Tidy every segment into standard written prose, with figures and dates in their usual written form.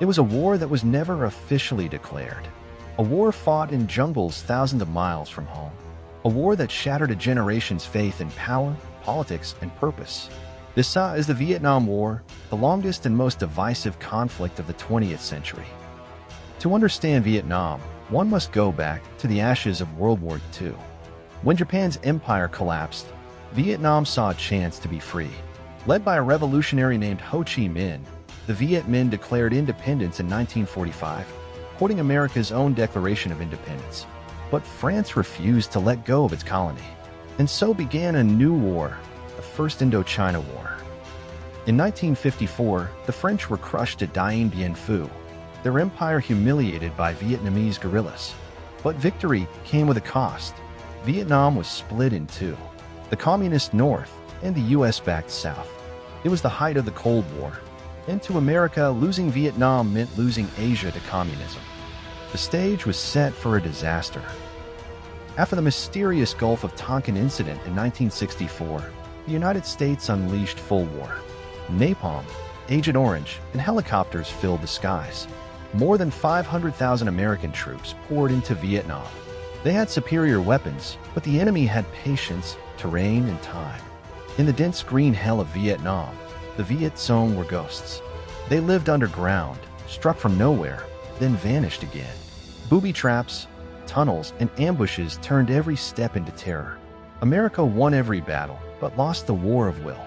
It was a war that was never officially declared. A war fought in jungles thousands of miles from home. A war that shattered a generation's faith in power, politics, and purpose. This is the Vietnam War, the longest and most divisive conflict of the 20th century. To understand Vietnam, one must go back to the ashes of World War II. When Japan's empire collapsed, Vietnam saw a chance to be free. Led by a revolutionary named Ho Chi Minh, the Viet Minh declared independence in 1945, quoting America's own Declaration of Independence. But France refused to let go of its colony. And so began a new war, the First Indochina War. In 1954, the French were crushed at Dien Bien Phu, their empire humiliated by Vietnamese guerrillas. But victory came with a cost. Vietnam was split in two, the Communist North and the US-backed South. It was the height of the Cold War, and to America, losing Vietnam meant losing Asia to communism. The stage was set for a disaster. After the mysterious Gulf of Tonkin incident in 1964, the United States unleashed full war. Napalm, Agent Orange, and helicopters filled the skies. More than 500,000 American troops poured into Vietnam. They had superior weapons, but the enemy had patience, terrain, and time. In the dense green hell of Vietnam, the Viet Cong were ghosts. They lived underground, struck from nowhere, then vanished again. Booby traps, tunnels, and ambushes turned every step into terror. America won every battle, but lost the war of will.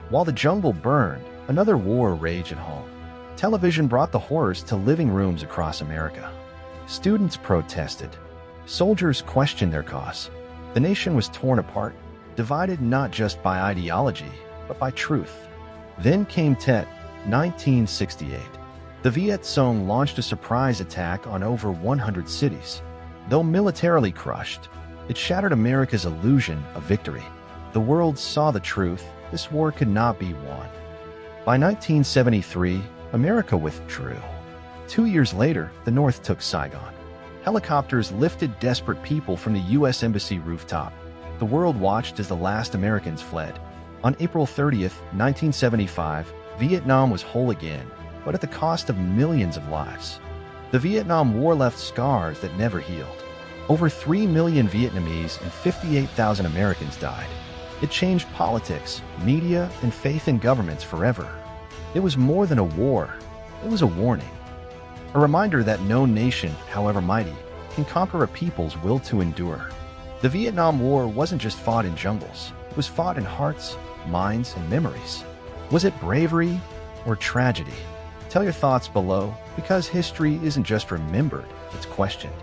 While the jungle burned, another war raged at home. Television brought the horrors to living rooms across America. Students protested. Soldiers questioned their cause. The nation was torn apart, divided not just by ideology, but by truth. Then came Tet, 1968. The Viet Cong launched a surprise attack on over 100 cities. Though militarily crushed, it shattered America's illusion of victory. The world saw the truth: this war could not be won. By 1973, America withdrew. 2 years later, the North took Saigon. Helicopters lifted desperate people from the U.S. Embassy rooftop. The world watched as the last Americans fled. On April 30th, 1975, Vietnam was whole again, but at the cost of millions of lives. The Vietnam War left scars that never healed. Over 3 million Vietnamese and 58,000 Americans died. It changed politics, media, and faith in governments forever. It was more than a war. It was a warning. A reminder that no nation, however mighty, can conquer a people's will to endure. The Vietnam War wasn't just fought in jungles. It was fought in hearts, minds, and memories. Was it bravery or tragedy? Tell your thoughts below, because history isn't just remembered, it's questioned.